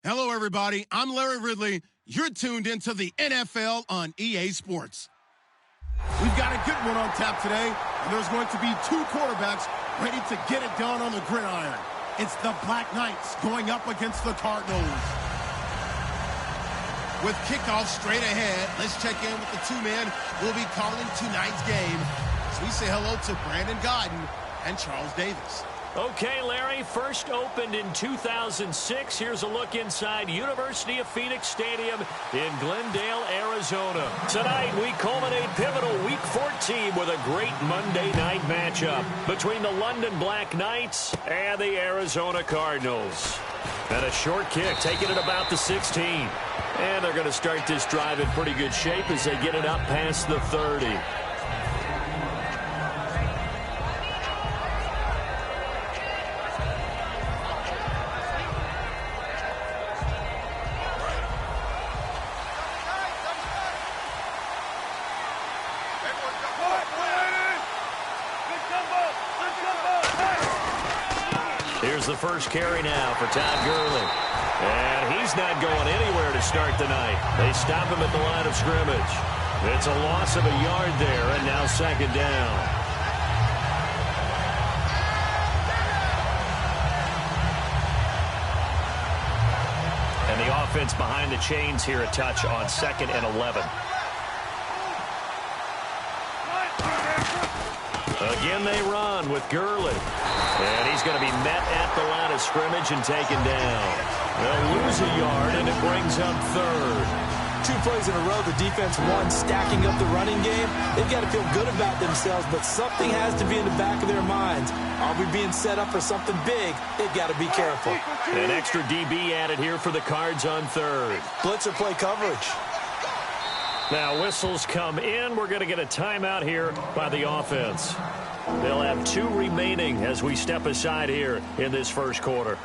Hello, everybody. I'm Larry Ridley. You're tuned into the NFL on EA Sports. We've got a good one on tap today, and there's going to be two quarterbacks ready to get it done on the gridiron. It's the Black Knights going up against the Cardinals. With kickoff straight ahead, let's check in with the two men who will be calling tonight's game. So we say hello to Brandon Godden and Charles Davis. Okay, Larry, first opened in 2006. Here's a look inside University of Phoenix Stadium in Glendale, Arizona. Tonight, we culminate pivotal Week 14 with a great Monday night matchup between the London Black Knights and the Arizona Cardinals. And a short kick, taking it about the 16. And they're going to start this drive in pretty good shape as they get it up past the 30. Here's the first carry now for Todd Gurley. And he's not going anywhere to start the night. They stop him at the line of scrimmage. It's a loss of a yard there, and now second down. And the offense behind the chains here a touch on 2nd and 11. Again, they run with Gurley. And he's going to be met at the line of scrimmage and taken down. They'll lose a yard, and it brings up third. 2 plays in a row, the defense won, stacking up the running game. They've got to feel good about themselves, but something has to be in the back of their minds. Are we being set up for something big? They've got to be careful. An extra DB added here for the Cards on third. Blitzer play coverage. Now whistles come in. We're going to get a timeout here by the offense. They'll have 2 remaining as we step aside here in this first quarter.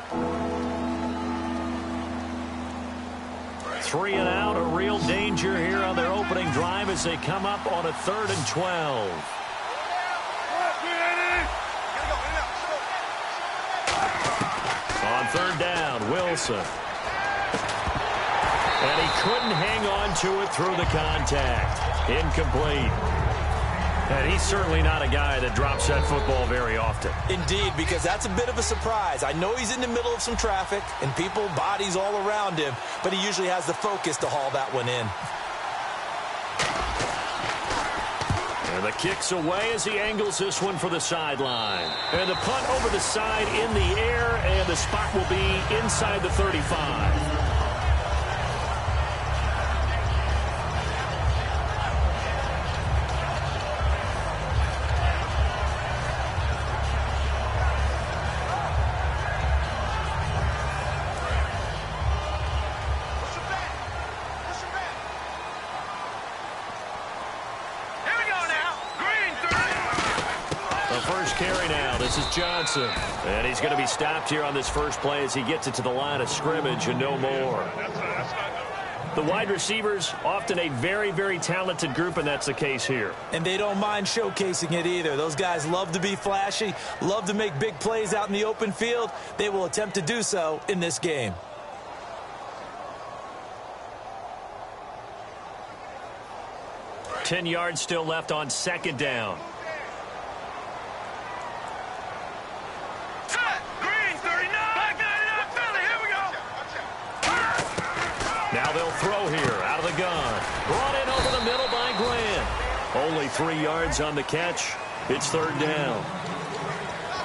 3 and out, a real danger here on their opening drive as they come up on a 3rd and 12. On 3rd down, Wilson. And he couldn't hang on to it through the contact. Incomplete. And he's certainly not a guy that drops that football very often. Indeed, because that's a bit of a surprise. I know he's in the middle of some traffic and people, bodies all around him, but he usually has the focus to haul that one in. And the kick's away as he angles this one for the sideline. And the punt over the side in the air, and the spot will be inside the 35. Carry now. This is Johnson. And he's going to be stopped here on this first play as he gets it to the line of scrimmage and no more. The wide receivers, often a very, very talented group, and that's the case here. And they don't mind showcasing it either. Those guys love to be flashy, love to make big plays out in the open field. They will attempt to do so in this game. Ten yards still left on 2nd down. Now they'll throw here out of the gun. Brought in over the middle by Glenn. Only 3 yards on the catch. It's 3rd down.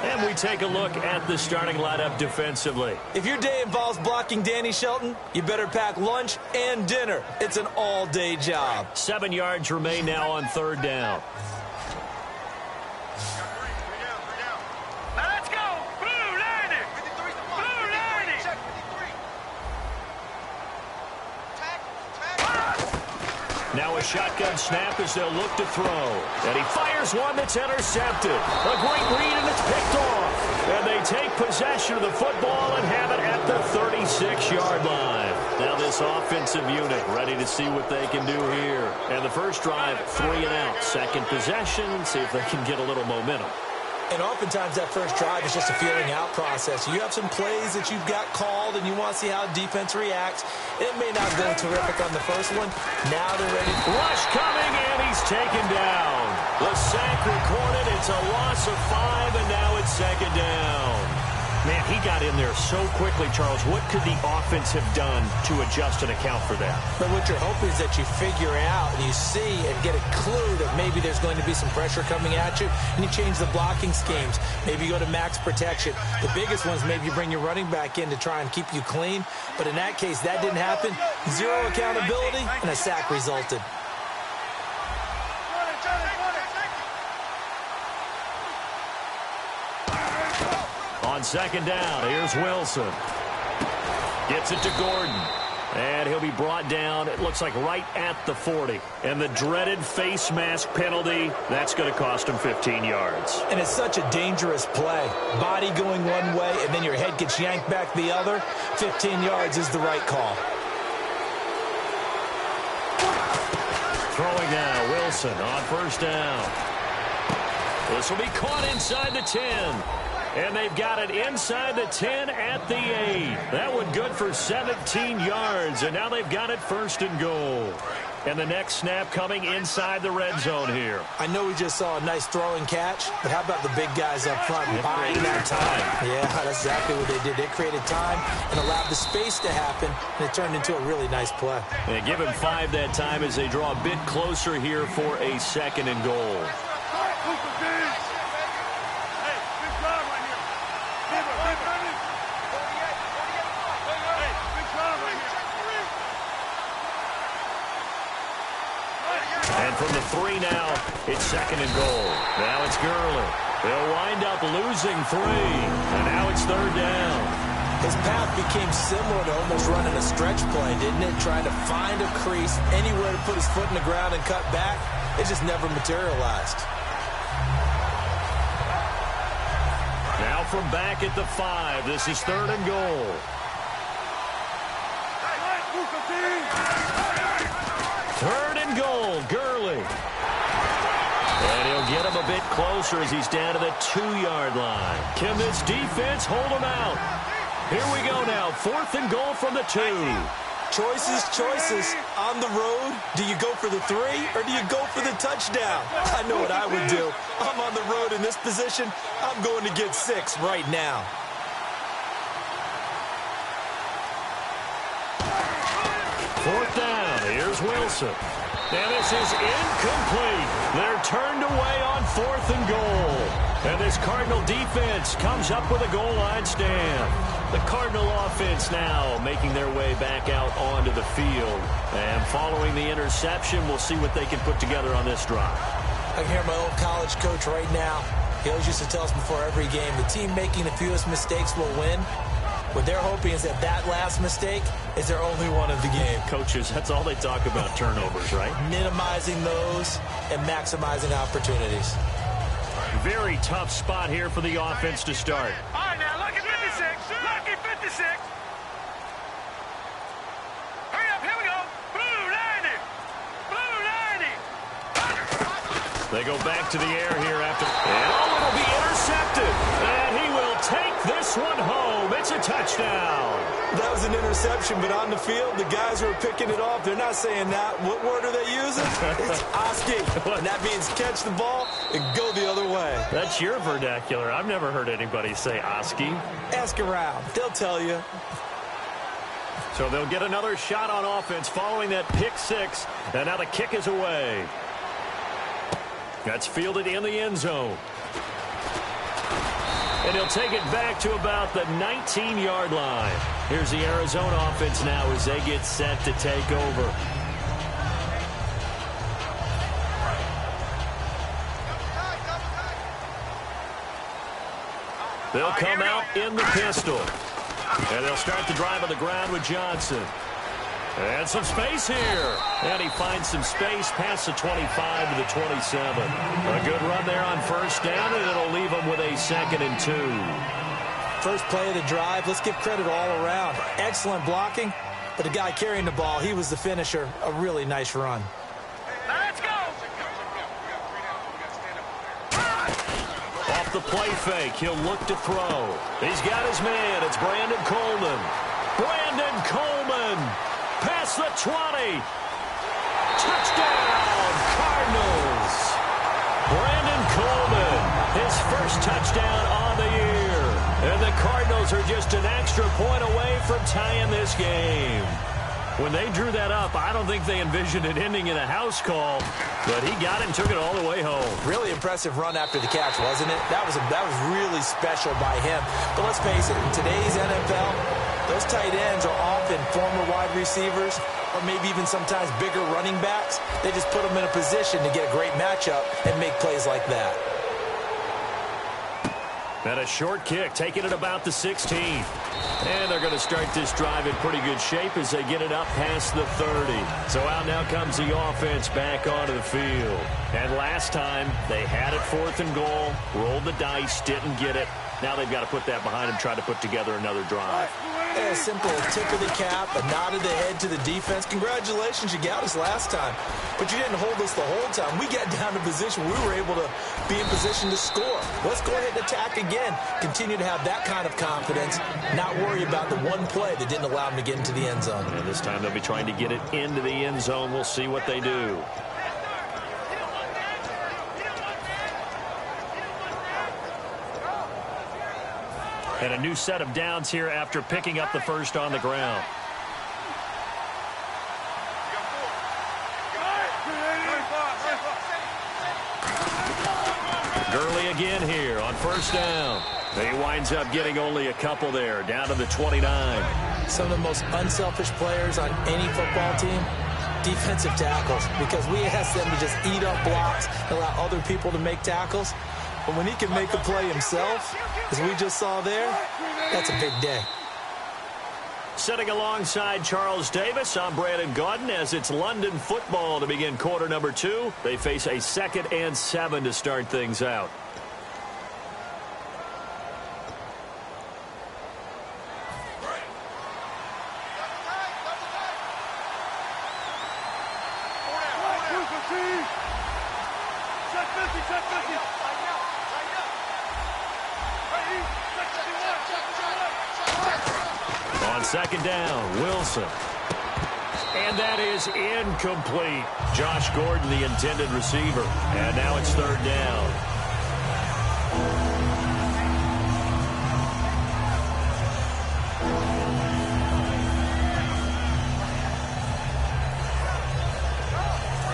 And we take a look at the starting lineup defensively. If your day involves blocking Danny Shelton, you better pack lunch and dinner. It's an all-day job. 7 yards remain now on 3rd down. Now a shotgun snap as they'll look to throw. And he fires one that's intercepted. A great read, and it's picked off. And they take possession of the football and have it at the 36-yard line. Now this offensive unit ready to see what they can do here. And the first drive, 3 and out. Second possession, see if they can get a little momentum. And oftentimes that first drive is just a feeling out process. You have some plays that you've got called, and you want to see how defense reacts. It may not go terrific on the first one. Now they're ready. Rush coming, and he's taken down. The sack recorded. It's a loss of 5, and now it's second down. Man, he got in there so quickly, Charles. What could the offense have done to adjust and account for that? But what you're hoping is that you figure out and you see and get a clue that maybe there's going to be some pressure coming at you, and you change the blocking schemes. Maybe you go to max protection. The biggest ones, maybe you bring your running back in to try and keep you clean. But in that case, that didn't happen. Zero accountability, and a sack resulted. On second down, here's Wilson. Gets it to Gordon. And he'll be brought down, it looks like right at the 40. And the dreaded face mask penalty, that's going to cost him 15 yards. And it's such a dangerous play. Body going one way, and then your head gets yanked back the other. 15 yards is the right call. Throwing now, Wilson on first down. This will be caught inside the 10. And they've got it inside the 10 at the 8. That one good for 17 yards. And now they've got it first and goal. And the next snap coming inside the red zone here. I know we just saw a nice throwing catch, but how about the big guys up front buying that time? Yeah, that's exactly what they did. They created time and allowed the space to happen, and it turned into a really nice play. They give him 5 that time as they draw a bit closer here for a second and goal. And from the 3 now, it's second and goal. Now it's Gurley. They'll wind up losing 3. And now it's third down. His path became similar to almost running a stretch play, didn't it? Trying to find a crease, anywhere to put his foot in the ground and cut back. It just never materialized. Now from back at the 5, this is third and goal. Third and goal, Gurley. And he'll get him a bit closer as he's down to the 2-yard line. Can this defense hold him out? Here we go now, fourth and goal from the 2. Choices. On the road, do you go for the 3 or do you go for the touchdown? I know what I would do. I'm on the road in this position. I'm going to get 6 right now. Fourth down, here's Wilson. And this is incomplete. They're turned away on fourth and goal. And this Cardinal defense comes up with a goal line stand. The Cardinal offense now making their way back out onto the field. And following the interception, we'll see what they can put together on this drive. I can hear my old college coach right now. He always used to tell us before every game, the team making the fewest mistakes will win. What they're hoping is that last mistake is their only one of the game. Coaches, that's all they talk about, turnovers, right? Minimizing those and maximizing opportunities. Very tough spot here for the offense to start. All right, now, lucky 56. Lucky 56. Hurry up, here we go. Blue 90. Blue 90. They go back to the air here after. And it'll be intercepted. And he will take this one home. It's a touchdown. That was an interception, but on the field, the guys who are picking it off, they're not saying that. What word are they using? It's Oski. And that means catch the ball and go the other way. That's your vernacular. I've never heard anybody say Oski. Ask around. They'll tell you. So they'll get another shot on offense following that pick 6. And now the kick is away. That's fielded in the end zone. And he'll take it back to about the 19-yard line. Here's the Arizona offense now as they get set to take over. They'll come out in the pistol. And they'll start the drive on the ground with Johnson. And some space here. And he finds some space past the 25 to the 27. A good run there on first down, and it'll leave him with a 2nd and 2. First play of the drive, let's give credit all around. Excellent blocking, but the guy carrying the ball, he was the finisher. A really nice run. Let's go. Off off the play fake. He'll look to throw. He's got his man. It's Brandon Coleman. Brandon Coleman. Past the 20. Touchdown, Cardinals. Brandon Coleman, his first touchdown on the year. And the Cardinals are just an extra point away from tying this game. When they drew that up, I don't think they envisioned it ending in a house call, but he got it and took it all the way home. Really impressive run after the catch, wasn't it? That was really special by him. But let's face it, in today's NFL, those tight ends are often former wide receivers or maybe even sometimes bigger running backs. They just put them in a position to get a great matchup and make plays like that. And a short kick, taking it about the 16. And they're going to start this drive in pretty good shape as they get it up past the 30. So out now comes the offense back onto the field. And last time, they had it 4th and goal, rolled the dice, didn't get it. Now they've got to put that behind them, try to put together another drive. A simple tip of the cap, a nod of the head to the defense. Congratulations, you got us last time. But you didn't hold us the whole time. We got down to position. We were able to be in position to score. Let's go ahead and attack again. Continue to have that kind of confidence. Not worry about the one play that didn't allow them to get into the end zone. And this time they'll be trying to get it into the end zone. We'll see what they do. And a new set of downs here after picking up the first on the ground. Gurley again here on first down. He winds up getting only a couple there, down to the 29. Some of the most unselfish players on any football team, defensive tackles, because we ask them to just eat up blocks and allow other people to make tackles. But when he can make a play himself, as we just saw there, that's a big day. Sitting alongside Charles Davis, I'm Brandon Gaudin as it's London football to begin quarter number 2. They face a 2nd and 7 to start things out. On second down, Wilson. And that is incomplete. Josh Gordon, the intended receiver. And now it's 3rd down.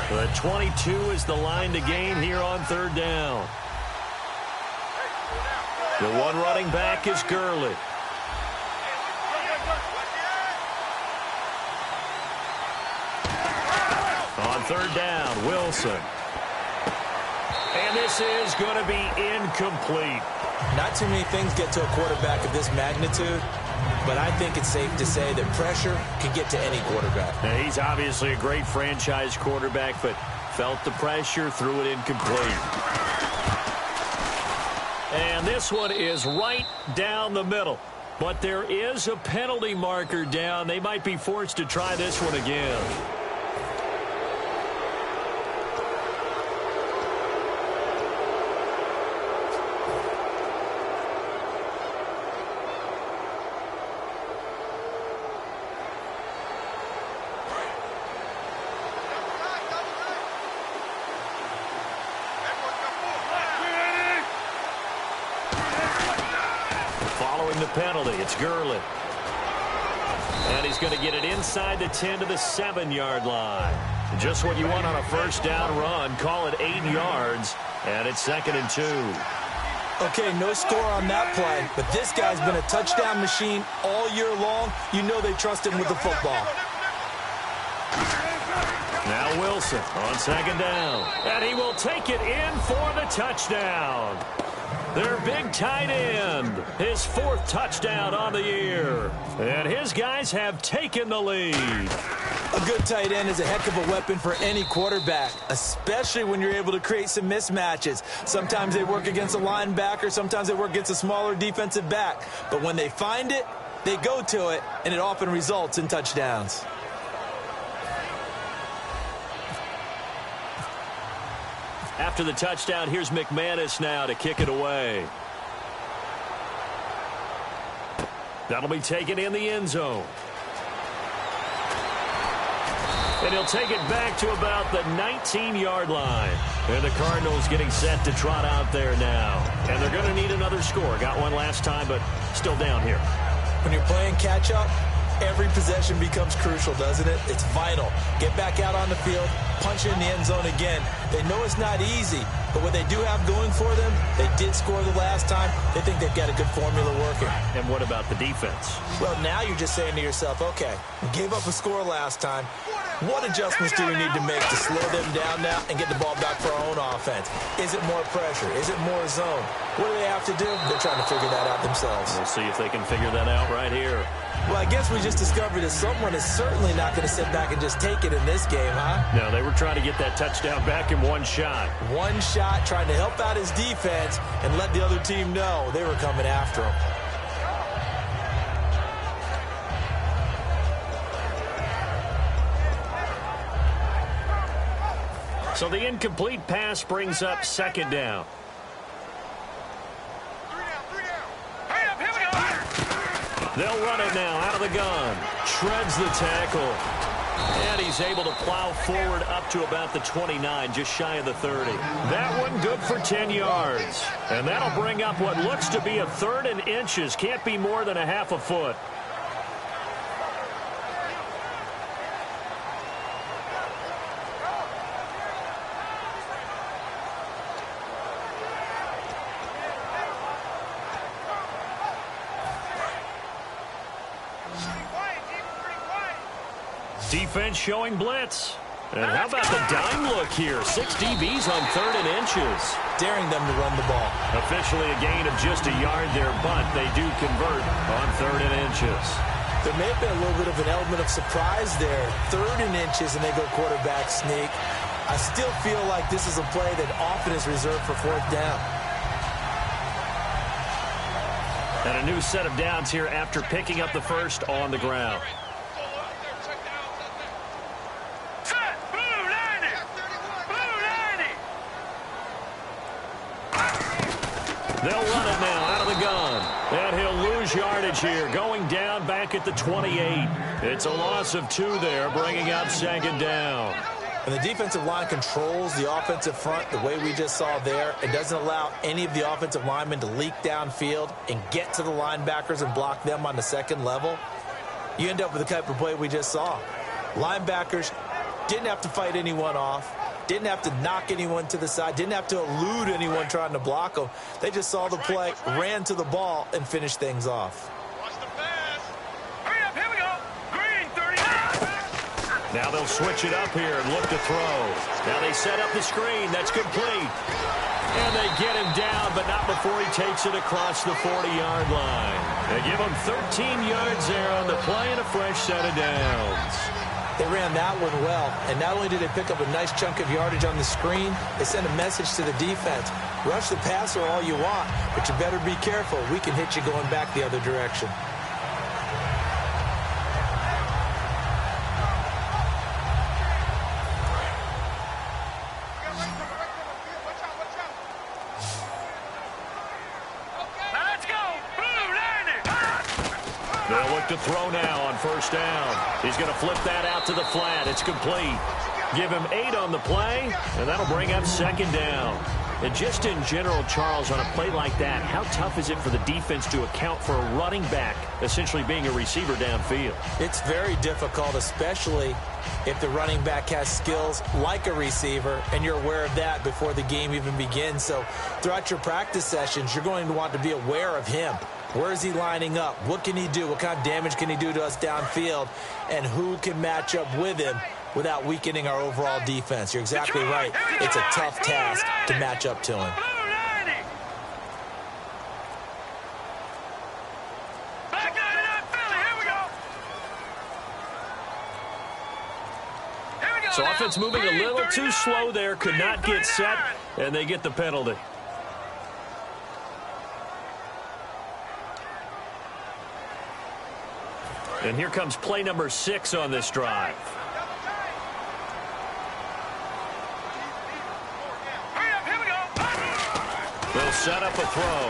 The 22 is the line to gain here on 3rd down. The one running back is Gurley. On 3rd down, Wilson. And this is going to be incomplete. Not too many things get to a quarterback of this magnitude, but I think it's safe to say that pressure can get to any quarterback. Now, he's obviously a great franchise quarterback, but felt the pressure, threw it incomplete. And this one is right down the middle. But there is a penalty marker down. They might be forced to try this one again. The penalty, it's Gurley. And he's going to get it inside the 10 to the 7-yard line. Just what you want on a first down run. Call it 8 yards, and it's 2nd and 2. Okay, no score on that play, but this guy's been a touchdown machine all year long. You know they trust him with the football. Now Wilson on 2nd down, and he will take it in for the touchdown. Their big tight end, his 4th touchdown on the year. And his guys have taken the lead. A good tight end is a heck of a weapon for any quarterback, especially when you're able to create some mismatches. Sometimes they work against a linebacker, sometimes they work against a smaller defensive back. But when they find it, they go to it, and it often results in touchdowns. After the touchdown, here's McManus now to kick it away. That'll be taken in the end zone. And he'll take it back to about the 19-yard line. And the Cardinals getting set to trot out there now. And they're going to need another score. Got one last time, but still down here. When you're playing catch-up, every possession becomes crucial, doesn't it? It's vital. Get back out on the field, punch it in the end zone again. They know it's not easy, but what they do have going for them, they did score the last time. They think they've got a good formula working. And what about the defense? Well, now you're just saying to yourself, okay, we gave up a score last time. What adjustments do we need to make to slow them down now and get the ball back for our own offense? Is it more pressure? Is it more zone? What do they have to do? They're trying to figure that out themselves. We'll see if they can figure that out right here. Well, I guess we just discovered that someone is certainly not going to sit back and just take it in this game, huh? No, they were trying to get that touchdown back in one shot. One shot, trying to help out his defense and let the other team know they were coming after him. So the incomplete pass brings up second down. They'll run it now out of the gun. Shreds the tackle. And he's able to plow forward up to about the 29, just shy of the 30. That one good for 10 yards. And that'll bring up what looks to be a 3rd and inches. Can't be more than a half a foot. Defense showing blitz. And how about the dime look here? 6 DBs on 3rd and inches. Daring them to run the ball. Officially a gain of just a yard there, but they do convert on 3rd and inches. There may have been a little bit of an element of surprise there. 3rd and inches, and they go quarterback sneak. I still feel like this is a play that often is reserved for 4th down. And a new set of downs here after picking up the first on the ground. They'll run it now out of the gun. And he'll lose yardage here, going down back at the 28. It's a loss of 2 there, bringing up second down. And the defensive line controls the offensive front the way we just saw there. It doesn't allow any of the offensive linemen to leak downfield and get to the linebackers and block them on the second level. You end up with the type of play we just saw. Linebackers didn't have to fight anyone off. Didn't have to knock anyone to the side. Didn't have to elude anyone trying to block them. They just saw the play, ran to the ball, and finished things off. Watch the pass. Hurry up, here we go. Green, 30. Now they'll switch it up here and look to throw. Now they set up the screen. That's complete. And they get him down, but not before he takes it across the 40-yard line. They give him 13 yards there on the play and a fresh set of downs. They ran that one well, and not only did they pick up a nice chunk of yardage on the screen, they sent a message to the defense. Rush the passer all you want, but you better be careful. We can hit you going back the other direction. They'll look to throw now on first down. He's going to flip that out to the flat. It's complete. Give him 8 on the play, and that'll bring up second down. And just in general, Charles, on a play like that, how tough is it for the defense to account for a running back essentially being a receiver downfield? It's very difficult, especially if the running back has skills like a receiver, and you're aware of that before the game even begins. So throughout your practice sessions, you're going to want to be aware of him. Where is he lining up? What can he do? What kind of damage can he do to us downfield? And who can match up with him without weakening our overall defense? You're exactly right. It's a tough task to match up to him. So offense moving a little too slow there. Could not get set, and they get the penalty. And here comes play number 6 on this drive. Hurry They'll set up a throw.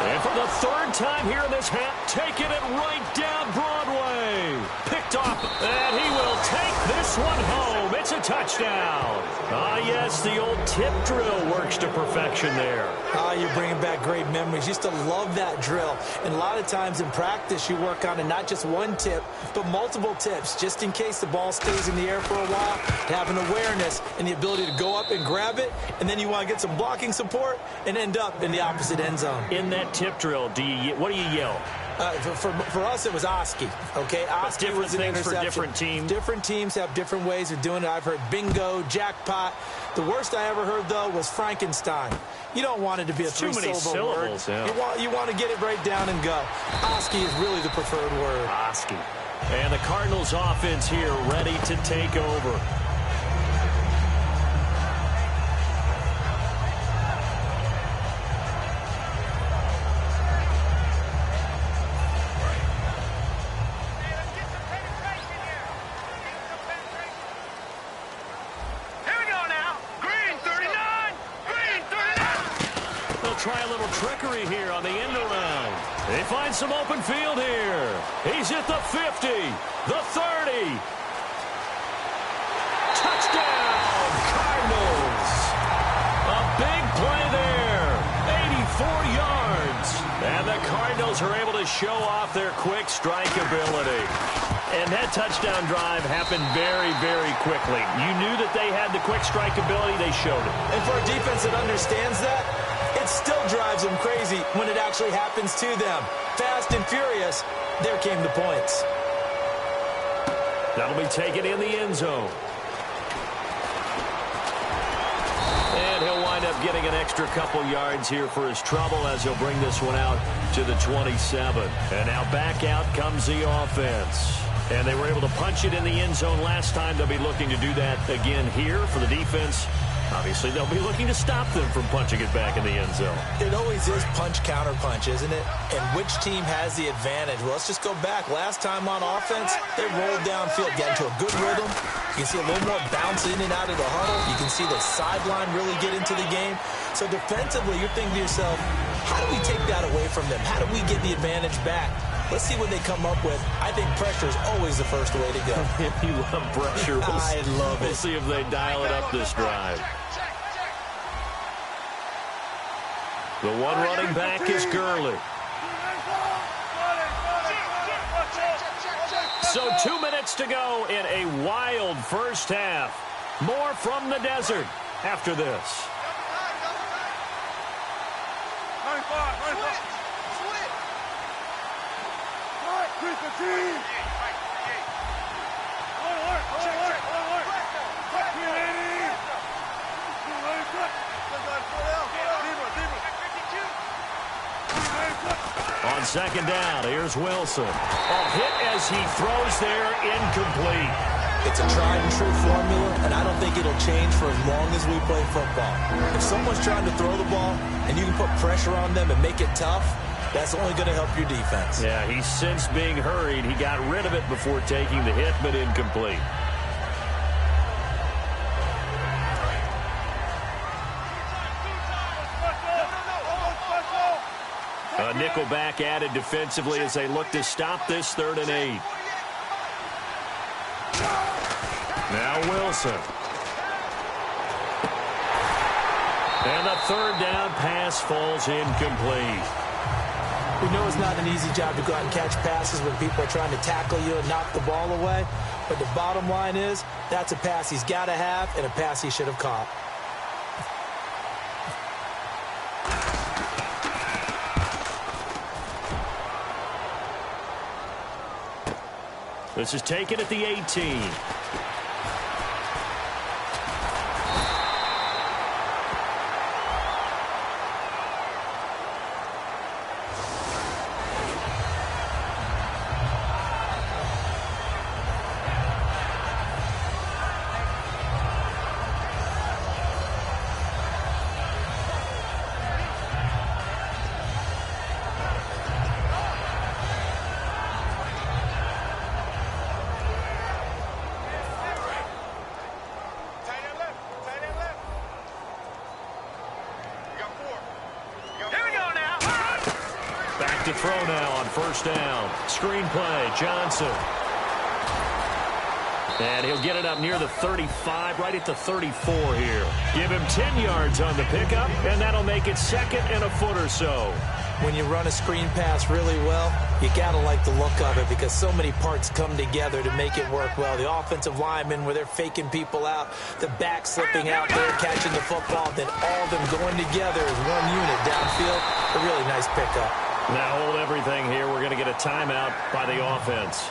And for the third time here in this half, taking it right down Broadway. Picked off, and he will take this one home. It's a touchdown. Ah, yes, the old tip drill works to perfection there. Ah, you're bringing back great memories. Used to love that drill. And a lot of times in practice, you work on it, not just one tip, but multiple tips, just in case the ball stays in the air for a while, to have an awareness and the ability to go up and grab it, and then you want to get some blocking support and end up in the opposite end zone. In that tip drill, what do you yell? For us, it was Oski. Okay, Oski was an interception. For different teams. Different teams have different ways of doing it. I've heard bingo, jackpot. The worst I ever heard, though, was Frankenstein. You don't want it to be a three-syllable word. Yeah. You want to get it right down and go. Oski is really the preferred word. Oski. And the Cardinals offense here ready to take over. Try a little trickery here on the end around. They find some open field here. He's at the 50, the 30. Touchdown, Cardinals. A big play there, 84 yards. And the Cardinals are able to show off their quick strike ability. And that touchdown drive happened very, very quickly. You knew that they had the quick strike ability. They showed it. And for a defense that understands that, it still drives them crazy when it actually happens to them. Fast and furious, there came the points. That'll be taken in the end zone. And he'll wind up getting an extra couple yards here for his trouble as he'll bring this one out to the 27. And now back out comes the offense. And they were able to punch it in the end zone last time. They'll be looking to do that again here for the defense. Obviously, they'll be looking to stop them from punching it back in the end zone. It always is punch-counter-punch, isn't it? And which team has the advantage? Well, let's just go back. Last time on offense, they rolled downfield, got into a good rhythm. You can see a little more bounce in and out of the huddle. You can see the sideline really get into the game. So defensively, you're thinking to yourself, how do we take that away from them? How do we get the advantage back? Let's see what they come up with. I think pressure is always the first way to go. You love pressure. I love it. We'll see if they dial it up this drive. The one running back is Gurley. So 2 minutes to go in a wild first half. More from the desert after this. 2nd down, here's Wilson. A hit as he throws there, incomplete. It's a tried and true formula, and I don't think it'll change for as long as we play football. If someone's trying to throw the ball and you can put pressure on them and make it tough, that's only going to help your defense. Yeah, he's since being hurried. He got rid of it before taking the hit, but incomplete. A nickelback added defensively as they look to stop this 3rd and 8. Now Wilson. And the 3rd down pass falls incomplete. We know it's not an easy job to go out and catch passes when people are trying to tackle you and knock the ball away. But the bottom line is, that's a pass he's got to have and a pass he should have caught. This is taken at the 18. to throw now on first down. Screen play, Johnson. And he'll get it up near the 35, right at the 34 here. Give him 10 yards on the pickup, and that'll make it second and a foot or so. When you run a screen pass really well, you got to like the look of it because so many parts come together to make it work well. The offensive linemen where they're faking people out, the back slipping out there, catching the football, then all of them going together as one unit downfield. A really nice pickup. Now hold everything here. We're going to get a timeout by the offense.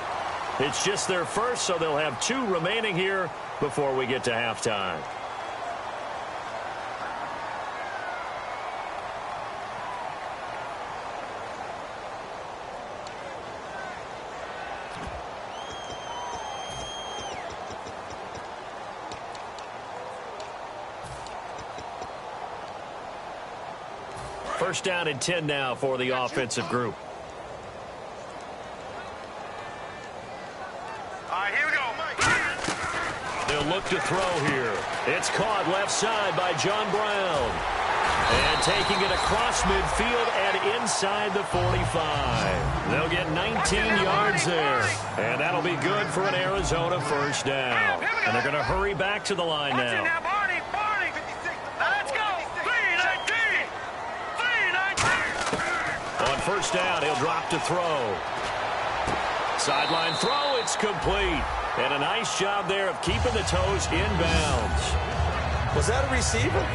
It's just their first, so they'll have 2 remaining here before we get to halftime. First down and 10 now for the offensive group. They'll look to throw here. It's caught left side by John Brown. And taking it across midfield and inside the 45. They'll get 19 yards there. And that'll be good for an Arizona first down. And they're going to hurry back to the line now. Let's go. 3-19. On first down, he'll drop to throw. Sideline throw, it's complete. And a nice job there of keeping the toes inbounds. Was that a receiver?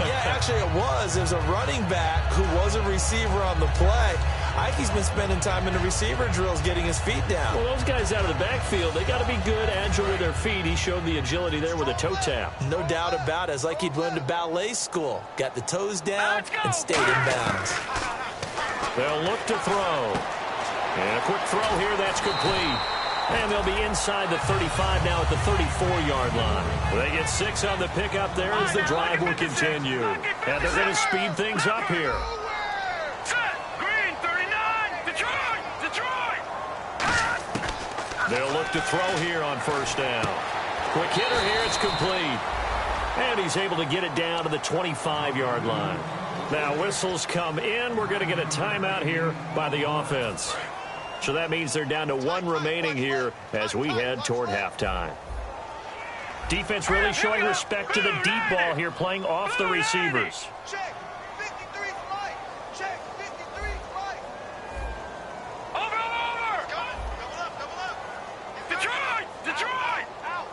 Yeah, actually it was. It was a running back who was a receiver on the play. Ike's been spending time in the receiver drills getting his feet down. Well, those guys out of the backfield, they got to be good, agile with their feet. He showed the agility there with a toe tap. No doubt about it. It's like he'd went to ballet school. Got the toes down and stayed in bounds. They'll look to throw. And a quick throw here, that's complete. And they'll be inside the 35 now at the 34-yard line. They get 6 on the pickup there as the drive will continue. And they're going to speed things up here. Green 39. Detroit. They'll look to throw here on first down. Quick hitter here, it's complete. And he's able to get it down to the 25-yard line. Now whistles come in. We're going to get a timeout here by the offense. So that means they're down to 1 remaining here as we head toward halftime. Defense really showing respect to the deep ball here, playing off the receivers. Check. 53 flight. Check. 53 flight. Over. Double up. Detroit. Out.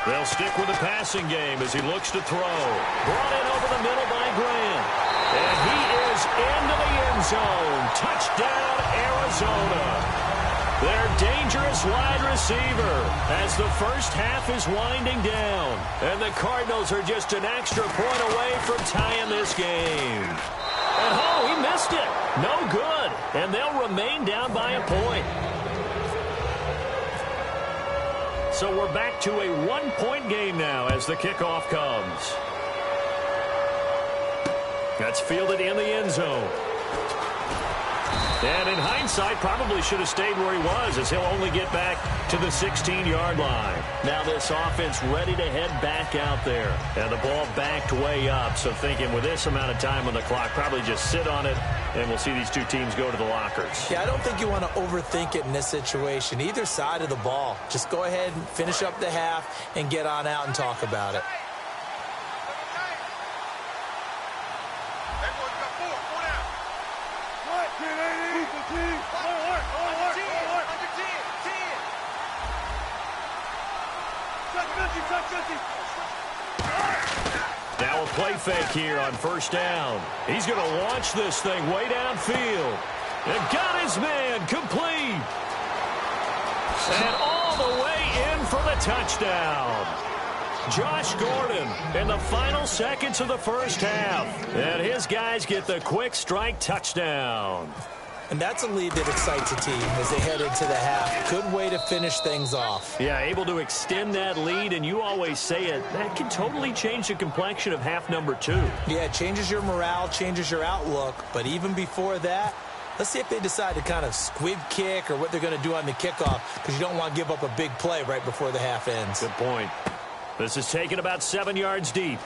They'll stick with the passing game as he looks to throw. Brought in over the middle by Grant. And he is into the end zone. Touchdown, Arizona. Their dangerous wide receiver as the first half is winding down. And the Cardinals are just an extra point away from tying this game. And he missed it. No good. And they'll remain down by a point. So we're back to a 1-point game now as the kickoff comes. That's fielded in the end zone. And in hindsight, probably should have stayed where he was as he'll only get back to the 16-yard line. Now this offense ready to head back out there. And the ball backed way up. So thinking with this amount of time on the clock, probably just sit on it, and we'll see these two teams go to the lockers. Yeah, I don't think you want to overthink it in this situation. Either side of the ball. Just go ahead and finish up the half and get on out and talk about it. Now a play fake here on first down. He's going to launch this thing way downfield. And got his man complete. And all the way in for the touchdown. Josh Gordon in the final seconds of the first half. And his guys get the quick strike touchdown. And that's a lead that excites a team as they head into the half. Good way to finish things off. Yeah, able to extend that lead, and you always say it, that can totally change the complexion of half number 2. Yeah, it changes your morale, changes your outlook. But even before that, let's see if they decide to kind of squib kick or what they're going to do on the kickoff, because you don't want to give up a big play right before the half ends. Good point. This is taken about 7 yards deep.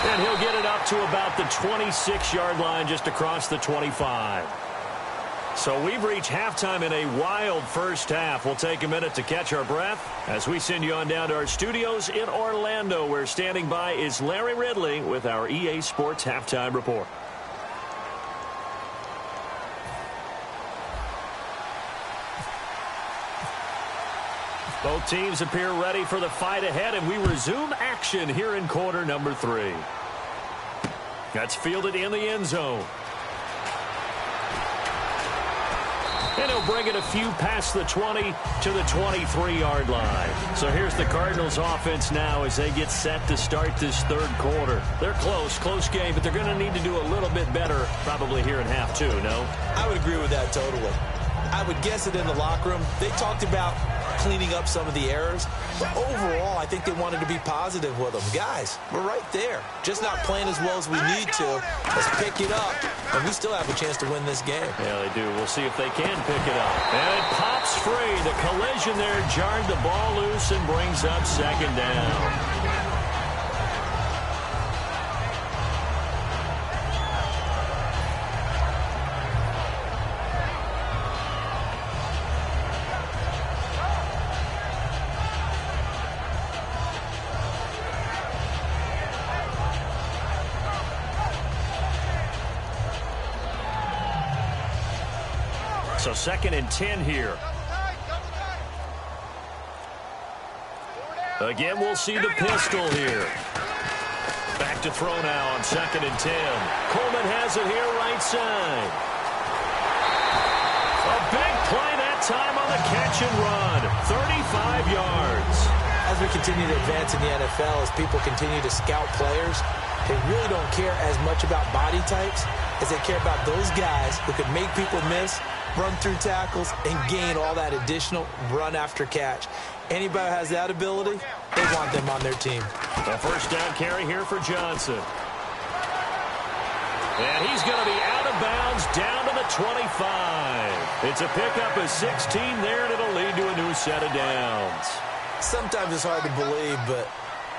And he'll get it up to about the 26-yard line, just across the 25. So we've reached halftime in a wild first half. We'll take a minute to catch our breath as we send you on down to our studios in Orlando, where standing by is Larry Ridley with our EA Sports Halftime Report. Both teams appear ready for the fight ahead, and we resume action here in quarter number 3. That's fielded in the end zone. And he'll bring it a few past the 20 to the 23-yard line. So here's the Cardinals offense now as they get set to start this third quarter. They're close game, but they're going to need to do a little bit better probably here in half 2, no? I would agree with that totally. I would guess it in the locker room. They talked about cleaning up some of the errors, but overall, I think they wanted to be positive with them. Guys, we're right there. Just not playing as well as we need to. Let's pick it up, and we still have a chance to win this game. Yeah, they do. We'll see if they can pick it up. And it pops free. The collision there jarred the ball loose and brings up second down. So 2nd and 10 here. Again, we'll see the pistol here. Back to throw now on 2nd and 10. Coleman has it here right side. A big play that time on the catch and run. 35 yards. As we continue to advance in the NFL, as people continue to scout players, they really don't care as much about body types as they care about those guys who can make people miss, run through tackles, and gain all that additional run after catch. Anybody who has that ability, they want them on their team. A first down carry here for Johnson. And he's going to be out of bounds down to the 25. It's a pickup of 16 there, and it'll lead to a new set of downs. Sometimes it's hard to believe, but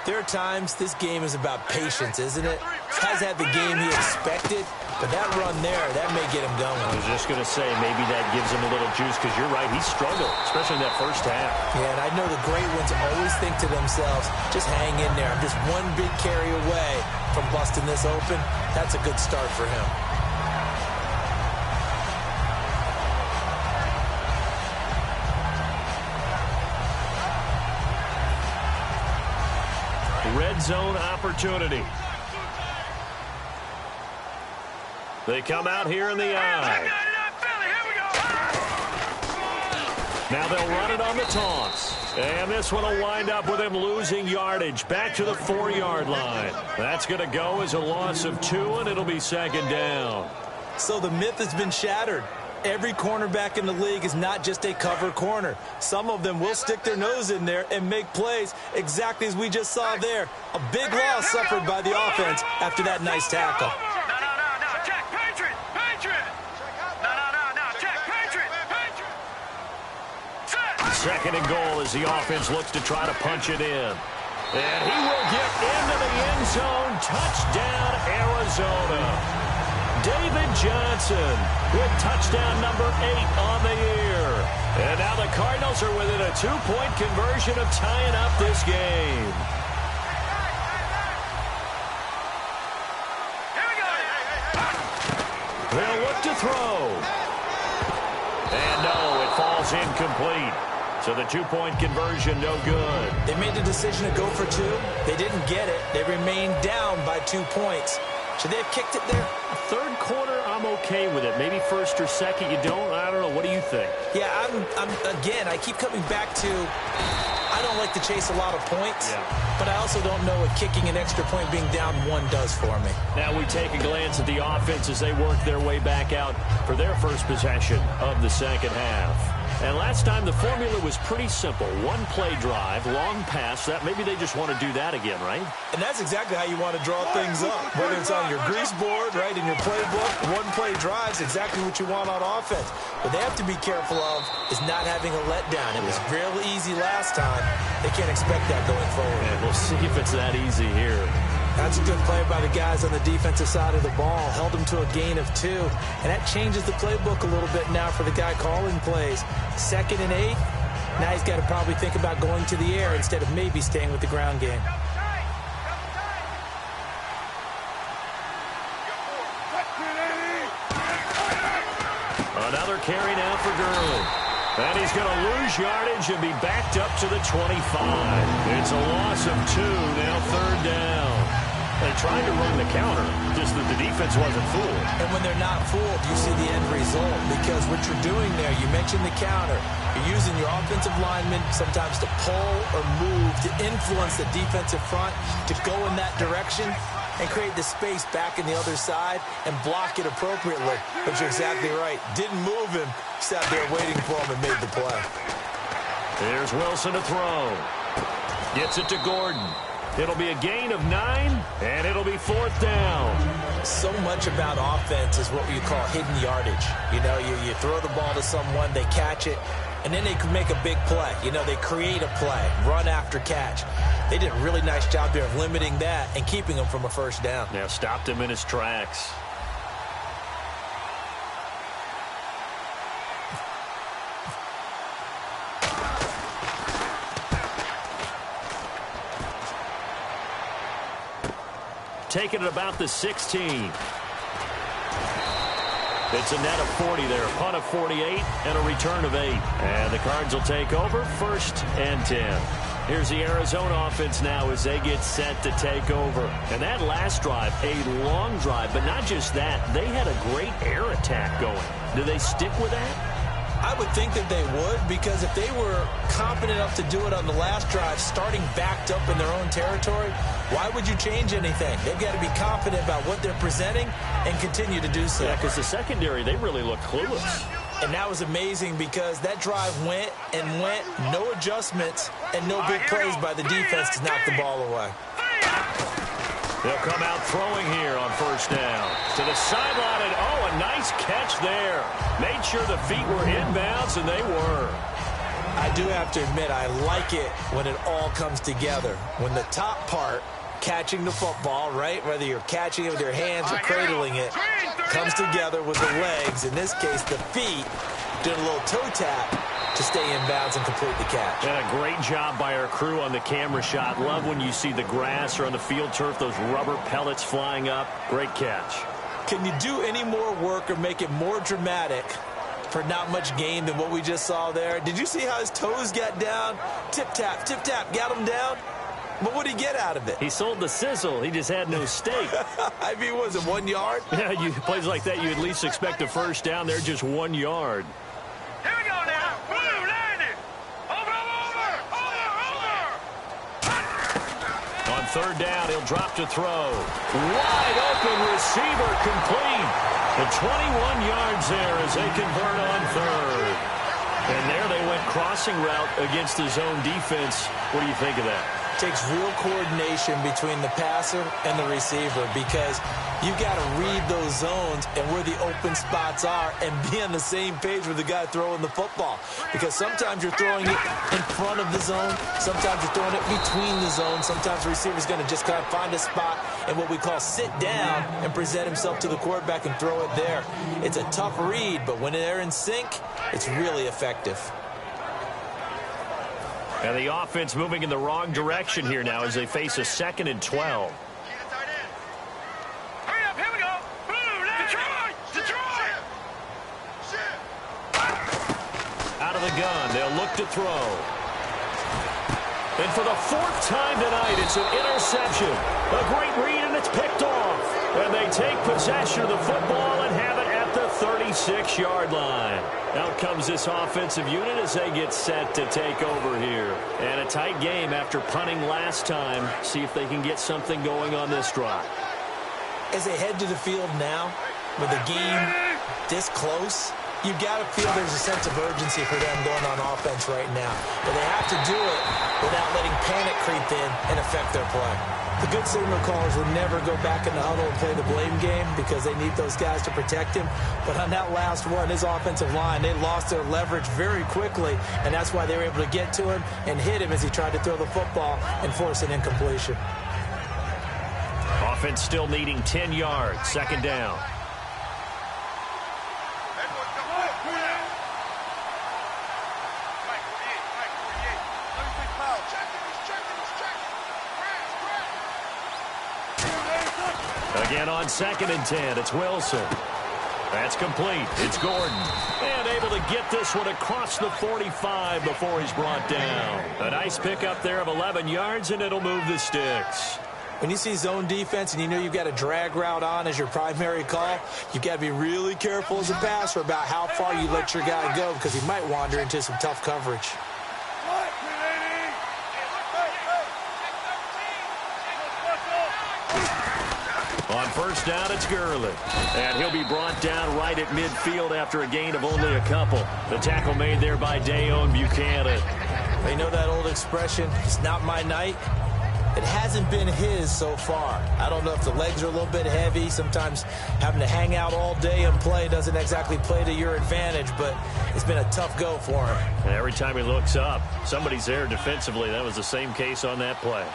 there are times this game is about patience, isn't it? Has had the game he expected, but that run there, that may get him going. I was just going to say, maybe that gives him a little juice, because you're right, he struggled, especially in that first half. Yeah, and I know the great ones always think to themselves, just hang in there. I'm just one big carry away from busting this open. That's a good start for him. Red zone opportunity. They come out here in the eye. Now they'll run it on the toss. And this one will wind up with him losing yardage back to the 4-yard line. That's going to go as a loss of 2, and it'll be second down. So the myth has been shattered. Every cornerback in the league is not just a cover corner. Some of them will stick their nose in there and make plays exactly as we just saw there. A big loss suffered by the offense after that nice tackle. No, check, Patriot. No, check, Patriot. Set. 2nd and goal as the offense looks to try to punch it in. And he will get into the end zone. Touchdown, Arizona. David Johnson with touchdown number 8 on the year. And now the Cardinals are within a 2-point conversion of tying up this game. Here we go. They'll look to throw. And no, it falls incomplete. So the 2-point conversion, no good. They made the decision to go for 2. They didn't get it. They remained down by 2 points. Should they have kicked it there? Third quarter, I'm okay with it. Maybe first or second, you don't. I don't know. What do you think? Yeah, again, I keep coming back to I don't like to chase a lot of points, but I also don't know what kicking an extra point being down 1 does for me. Now we take a glance at the offense as they work their way back out for their first possession of the second half. And last time the formula was pretty simple. 1-play drive, long pass. That maybe they just want to do that again, right? And that's exactly how you want to draw things up. Whether it's on your grease board, right, in your playbook, 1-play drive is exactly what you want on offense. What they have to be careful of is not having a letdown. It was real easy last time. They can't expect that going forward. And we'll see if it's that easy here. That's a good play by the guys on the defensive side of the ball. Held them to a gain of 2. And that changes the playbook a little bit now for the guy calling plays. 2nd and 8. Now he's got to probably think about going to the air instead of maybe staying with the ground game. Another carry now for Gurley. And he's going to lose yardage and be backed up to the 25. It's a loss of 2, now 3rd down. They tried to run the counter, just that the defense wasn't fooled. And when they're not fooled, you see the end result. Because what you're doing there, you mentioned the counter. You're using your offensive linemen sometimes to pull or move, to influence the defensive front, to go in that direction and create the space back in the other side and block it appropriately. But you're exactly right. Didn't move him, sat there waiting for him and made the play. Here's Wilson to throw. Gets it to Gordon. It'll be a gain of 9, and it'll be 4th down. So much about offense is what you call hidden yardage. You know, you throw the ball to someone, they catch it, and then they can make a big play. You know, they create a play, run after catch. They did a really nice job there of limiting that and keeping him from a 1st down. Now stopped him in his tracks. Taking it about the 16. It's a net of 40 there. Punt of 48 and a return of 8. And the Cards will take over 1st and 10. Here's the Arizona offense now as they get set to take over. And that last drive, a long drive, but not just that. They had a great air attack going. Do they stick with that? I would think that they would, because if they were confident enough to do it on the last drive, starting backed up in their own territory, why would you change anything? They've got to be confident about what they're presenting and continue to do so. Yeah, because the secondary, they really look clueless. And that was amazing because that drive went and went, no adjustments, and no big plays by the defense to knock the ball away. They'll come out throwing here on 1st down. To the sideline, and oh, a nice catch there. Made sure the feet were inbounds, and they were. I do have to admit, I like it when it all comes together. When the top part, catching the football, right, whether you're catching it with your hands or cradling it, comes together with the legs, in this case the feet, doing a little toe tap to stay in bounds and complete the catch. And a great job by our crew on the camera shot. Love when you see the grass or on the field turf, those rubber pellets flying up. Great catch. Can you do any more work or make it more dramatic for not much gain than what we just saw there? Did you see how his toes got down? Tip-tap, got him down. But what did he get out of it? He sold the sizzle. He just had no steak. I mean, was it 1 yard? Yeah, plays like that, you at least expect a 1st down. They're just 1 yard. Here we go now. Blue, landed. Over. On 3rd down, he'll drop to throw. Wide open receiver complete. The 21 yards there as they convert on 3rd. And there they went crossing route against the zone defense. What do you think of that? Takes real coordination between the passer and the receiver, because you got to read those zones and where the open spots are and be on the same page with the guy throwing the football. Because sometimes you're throwing it in front of the zone. Sometimes you're throwing it between the zones. Sometimes the receiver's going to just kind of find a spot and what we call sit down and present himself to the quarterback and throw it there. It's a tough read, but when they're in sync, it's really effective. And the offense moving in the wrong direction here now as they face a 2nd and 12. Hurry up, here we go. Blue, Detroit. Out of the gun, they'll look to throw. And for the 4th time tonight, it's an interception. A great read, and it's picked off. And they take possession of the football and have it at the 36-yard line. Out comes this offensive unit as they get set to take over here. And a tight game after punting last time. See if they can get something going on this drive. As they head to the field now, with the game this close, you've got to feel there's a sense of urgency for them going on offense right now. But they have to do it without letting panic creep in and affect their play. The good signal callers would never go back in the huddle and play the blame game because they need those guys to protect him. But on that last one, his offensive line, they lost their leverage very quickly, and that's why they were able to get to him and hit him as he tried to throw the football and force an incompletion. offense still needing 10 yards. Second down. Again on 2nd and 10, it's Wilson. That's complete. It's Gordon. And able to get this one across the 45 before he's brought down. A nice pickup there of 11 yards, and it'll move the sticks. When you see zone defense and you know you've got a drag route on as your primary call, you've got to be really careful as a passer about how far you let your guy go because he might wander into some tough coverage. On first down, it's Gurley. And he'll be brought down right at midfield after a gain of only a couple. The tackle made there by Dayon Buchanan. You know that old expression, it's not my night? It hasn't been his so far. I don't know if the legs are a little bit heavy. Sometimes having to hang out all day and play doesn't exactly play to your advantage, but it's been a tough go for him. And every time he looks up, somebody's there defensively. That was the same case on that play.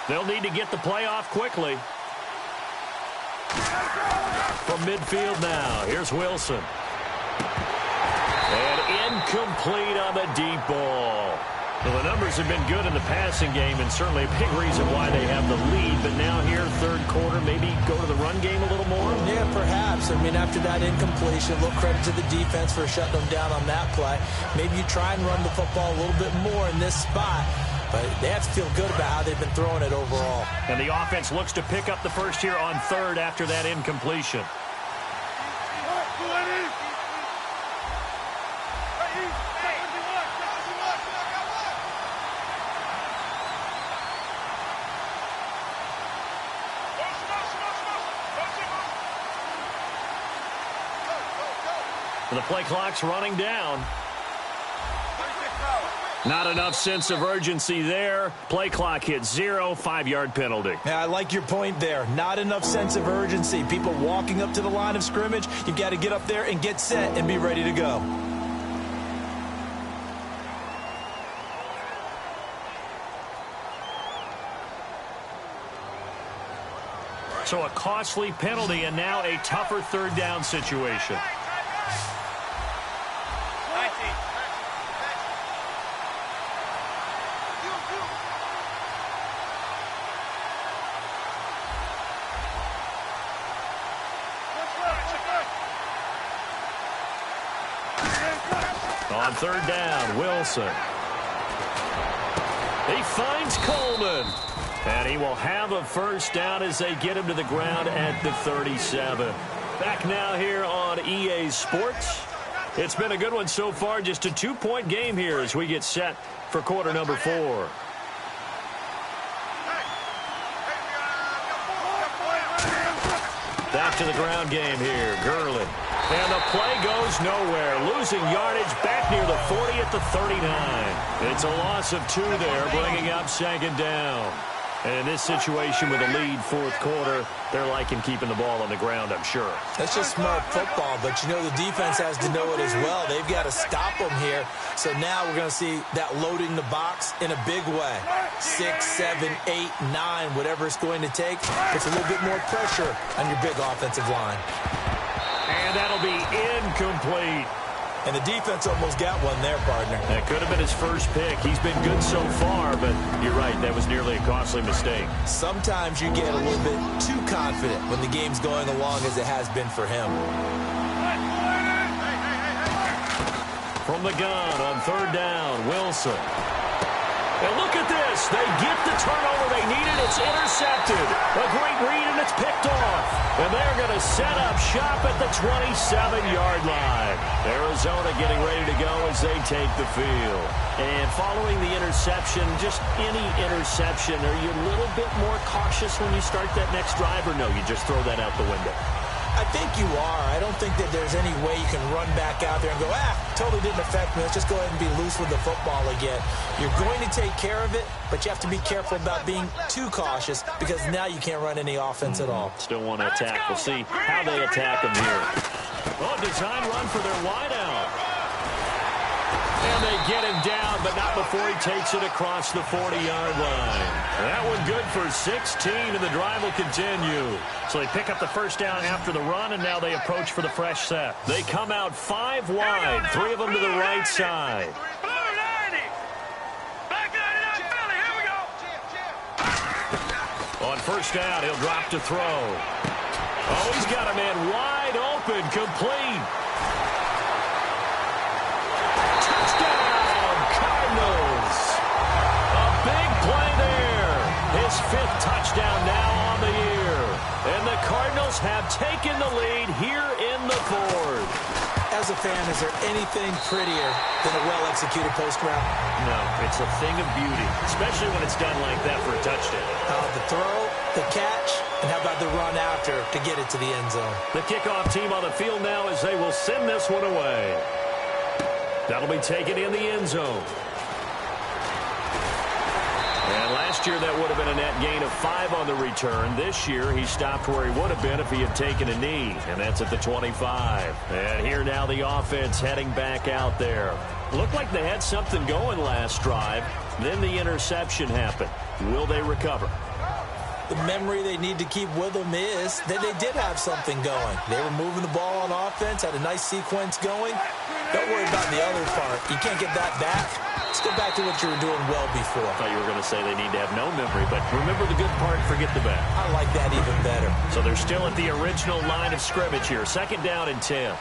They'll need to get the play off quickly. From midfield now, here's Wilson. And incomplete on the deep ball. Well, the numbers have been good in the passing game and certainly a big reason why they have the lead. But now here, third quarter, maybe go to the run game a little more? Yeah, perhaps. I mean, after that incompletion, a little credit to the defense for shutting them down on that play. Maybe you try and run the football a little bit more in this spot. But they have to feel good about how they've been throwing it overall. And the offense looks to pick up the first here on third after that incompletion. The play clock's running down. Not enough sense of urgency there. Play clock hits 0, 5-yard penalty. Yeah, I like your point there. Not enough sense of urgency. People walking up to the line of scrimmage, you've got to get up there and get set and be ready to go. So a costly penalty and now a tougher third down situation. On third down, Wilson. He finds Coleman. And he will have a first down as they get him to the ground at the 37. Back now here on EA Sports. It's been a good one so far. Just a 2-point game here as we get set for quarter number 4. Back to the ground game here. Gurley. And the play goes nowhere. Losing yardage back near the 40 at the 39. It's a loss of 2 there, bringing up second down. And in this situation with a lead fourth quarter, they're liking keeping the ball on the ground, I'm sure. That's just smart football, but you know the defense has to know it as well. They've got to stop them here. So now we're going to see that loading the box in a big way. 6, 7, 8, 9, whatever it's going to take. Puts a little bit more pressure on your big offensive line. And that'll be incomplete. And the defense almost got one there, partner. That could have been his first pick. He's been good so far, but you're right, that was nearly a costly mistake. Sometimes you get a little bit too confident when the game's going along as it has been for him. From the gun on third down, Wilson. And look at this. They get the turnover they needed. It's intercepted. A great read, and it's picked off. And they're going to set up shop at the 27-yard line. Arizona getting ready to go as they take the field. And following the interception, just any interception, are you a little bit more cautious when you start that next drive, or no, you just throw that out the window? I think you are. I don't think that there's any way you can run back out there and go, totally didn't affect me. Let's just go ahead and be loose with the football again. You're going to take care of it, but you have to be careful about being too cautious because now you can't run any offense at all. Still want to attack. We'll see how they attack them here. Oh, design run for their wideout. And they get him down, but not before he takes it across the 40-yard line. That one good for 16, and the drive will continue. So they pick up the first down after the run, and now they approach for the fresh set. They come out 5 wide, 3 of them to the right side. On first down, he'll drop to throw. Oh, he's got a man wide open, complete. Touchdown, Cardinals. A big play there. His 5th touchdown now on the year. And the Cardinals have taken the lead here in the 4th. As a fan, is there anything prettier than a well-executed post route? No, it's a thing of beauty, especially when it's done like that for a touchdown. The throw, the catch, and how about the run after to get it to the end zone? The kickoff team on the field now as they will send this one away. That'll be taken in the end zone. And last year that would have been a net gain of 5 on the return. This year he stopped where he would have been if he had taken a knee, and that's at the 25. And here now the offense heading back out there. Looked like they had something going last drive. Then the interception happened. Will they recover? The memory they need to keep with them is that they did have something going. They were moving the ball on offense, had a nice sequence going. Don't worry about the other part. You can't get that back. Let's go back to what you were doing well before. I thought you were going to say they need to have no memory, but remember the good part, forget the bad. I like that even better. So they're still at the original line of scrimmage here. 2nd down and 10.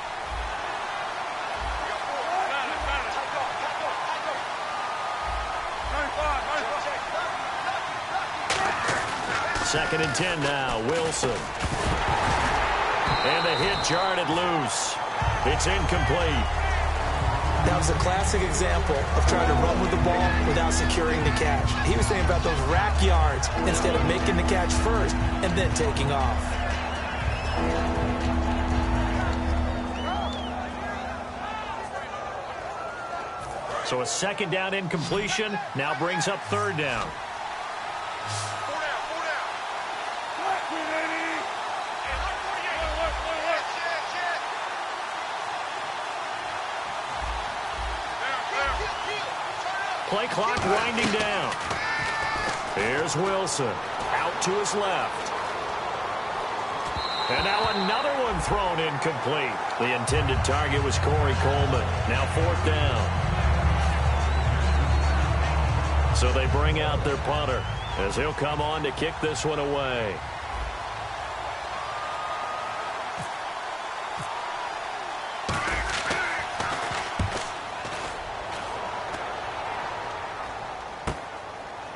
Second and 10 now, Wilson. And the hit jarred it loose. It's incomplete. That was a classic example of trying to run with the ball without securing the catch. He was thinking about those rack yards instead of making the catch first and then taking off. So a 2nd down incompletion now brings up 3rd down. Play clock winding down. Here's Wilson. Out to his left. And now another one thrown incomplete. The intended target was Corey Coleman. Now 4th down. So they bring out their punter as he'll come on to kick this one away.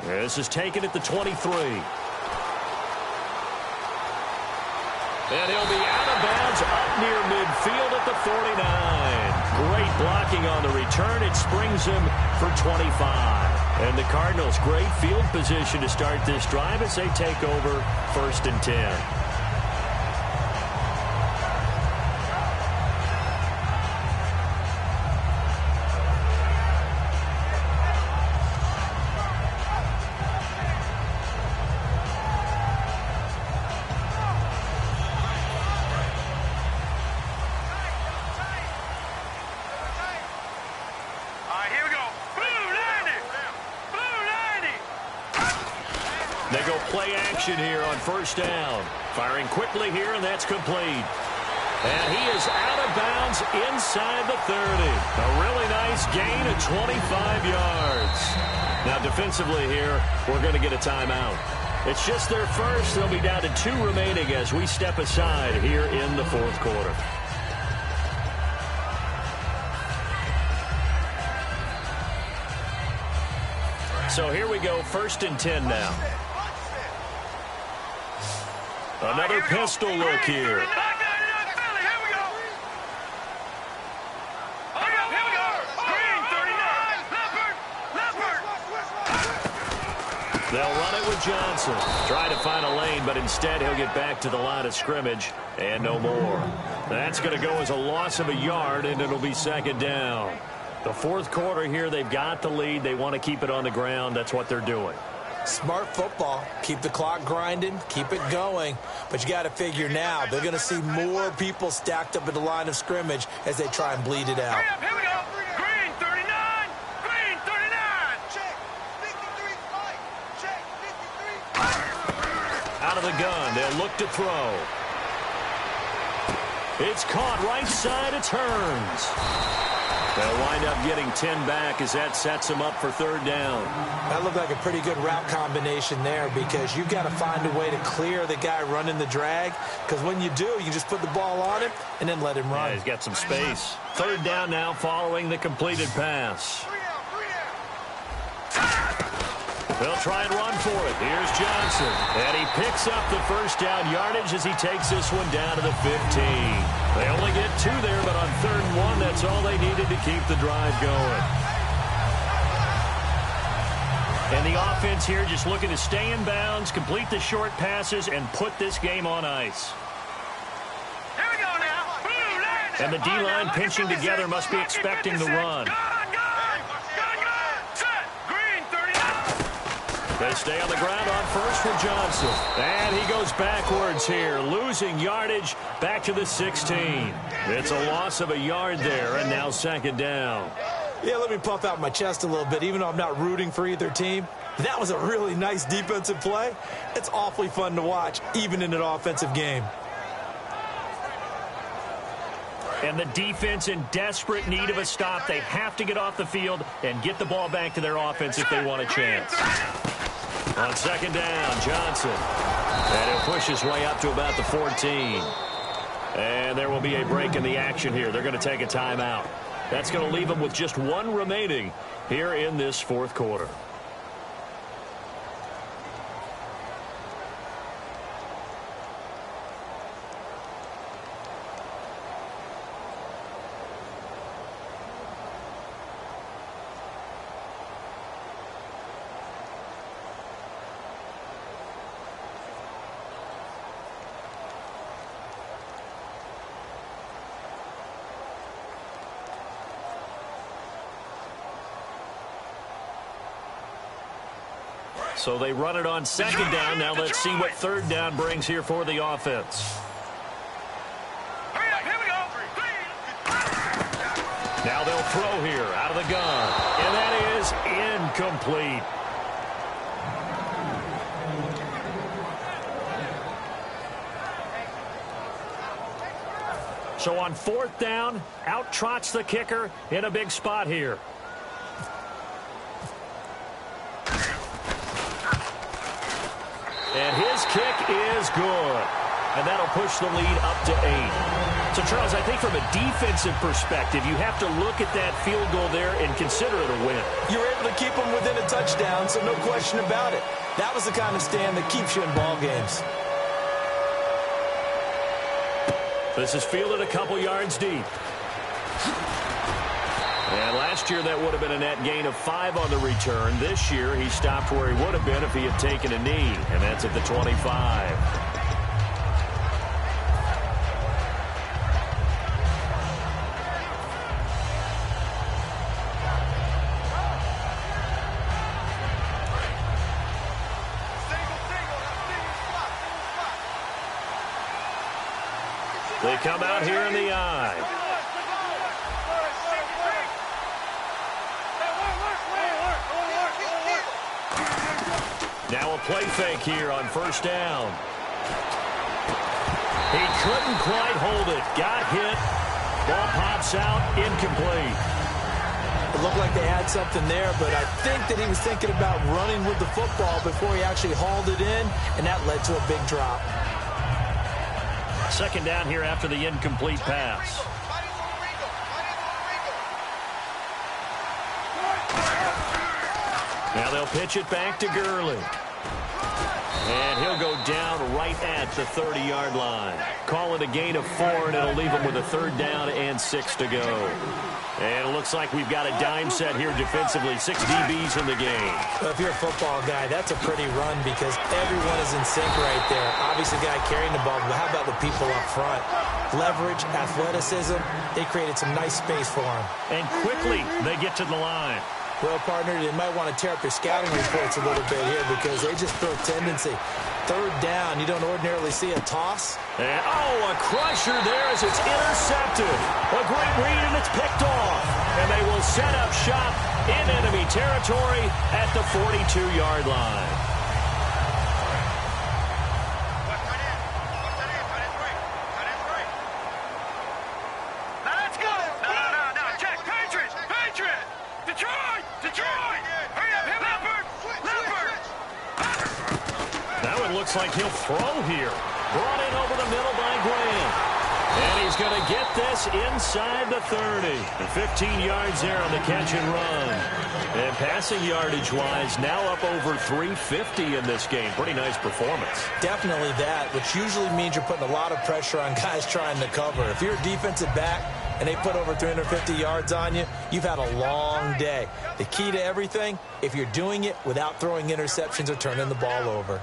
This is taken at the 23. And he'll be out of bounds up near midfield at the 49. Great blocking on the return. It springs him for 25. And the Cardinals, great field position to start this drive as they take over 1st and 10. They go play action here on 1st down. Firing quickly here, and that's complete. And he is out of bounds inside the 30. A really nice gain of 25 yards. Now defensively here, we're going to get a timeout. It's just their first. They'll be down to 2 remaining as we step aside here in the 4th quarter. So here we go, 1st and 10 now. Another pistol look here. They'll run it with Johnson. Trying to find a lane, but instead he'll get back to the line of scrimmage and no more. That's going to go as a loss of a yard, and it'll be second down. The fourth quarter here, they've got the lead. They want to keep it on the ground. That's what they're doing. Smart football. Keep the clock grinding. Keep it going. But you got to figure now, they're going to see more people stacked up at the line of scrimmage as they try and bleed it out. Hurry up, here we go. Green 39. Green 39. Check. 53 flight. Check. 53. Out of the gun. They'll look to throw. It's caught right side. It turns. They'll wind up getting 10 back as that sets them up for third down. That looked like a pretty good route combination there because you've got to find a way to clear the guy running the drag, because when you do, you just put the ball on him and then let him run. Yeah, he's got some space. Third down now following the completed pass. They'll try and run for it. Here's Johnson. And he picks up the first down yardage as he takes this one down to the 15. They only get 2 there, but on 3rd and 1, that's all they needed to keep the drive going. And the offense here just looking to stay in bounds, complete the short passes, and put this game on ice. Here we go now. And the D-line pinching together must be expecting the run. They stay on the ground on first with Johnson. And he goes backwards here, losing yardage back to the 16. It's a loss of a yard there, and now second down. Yeah, let me puff out my chest a little bit, even though I'm not rooting for either team. That was a really nice defensive play. It's awfully fun to watch, even in an offensive game. And the defense in desperate need of a stop. They have to get off the field and get the ball back to their offense if they want a chance. On second down, Johnson. And he'll push his way up to about the 14. And there will be a break in the action here. They're going to take a timeout. That's going to leave them with just 1 remaining here in this fourth quarter. So they run it on second down. Now let's see what third down brings here for the offense. Hurry up, here we go. Now they'll throw here out of the gun. And that is incomplete. So on 4th down, out trots the kicker in a big spot here. And his kick is good. And that'll push the lead up to 8. So, Charles, I think from a defensive perspective, you have to look at that field goal there and consider it a win. You were able to keep them within a touchdown, so no question about it. That was the kind of stand that keeps you in ball games. This is fielded a couple yards deep. And last year that would have been a net gain of 5 on the return. This year he stopped where he would have been if he had taken a knee, and that's at the 25. They come out here in the eye. Now a play fake here on first down. He couldn't quite hold it. Got hit. Ball pops out. Incomplete. It looked like they had something there, but I think that he was thinking about running with the football before he actually hauled it in, and that led to a big drop. Second down here after the incomplete pass. Now they'll pitch it back to Gurley. And he'll go down right right at the 30-yard line. Call it a gain of 4, and it'll leave them with a 3rd down and 6 to go. And it looks like we've got a dime set here defensively. 6 DBs in the game. Well, if you're a football guy, that's a pretty run because everyone is in sync right there. Obviously, the guy carrying the ball, but how about the people up front? Leverage, athleticism, they created some nice space for him. And quickly, they get to the line. Well, partner, you might want to tear up your scouting reports a little bit here because they just throw tendency. 3rd down, you don't ordinarily see a toss. And, a crusher there as it's intercepted. A great read, and it's picked off. And they will set up shop in enemy territory at the 42-yard line. Looks like he'll throw here. Brought in over the middle by Graham. And he's going to get this inside the 30. And 15 yards there on the catch and run. And passing yardage-wise, now up over 350 in this game. Pretty nice performance. Definitely that, which usually means you're putting a lot of pressure on guys trying to cover. If you're a defensive back and they put over 350 yards on you, you've had a long day. The key to everything, if you're doing it without throwing interceptions or turning the ball over.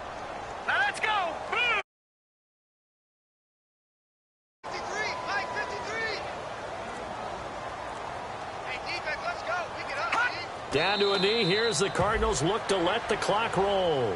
Let's go! Boom! 53, Mike, 53. Hey, defense, let's go. Pick it up, Steve. Down to a knee. Here's the Cardinals look to let the clock roll.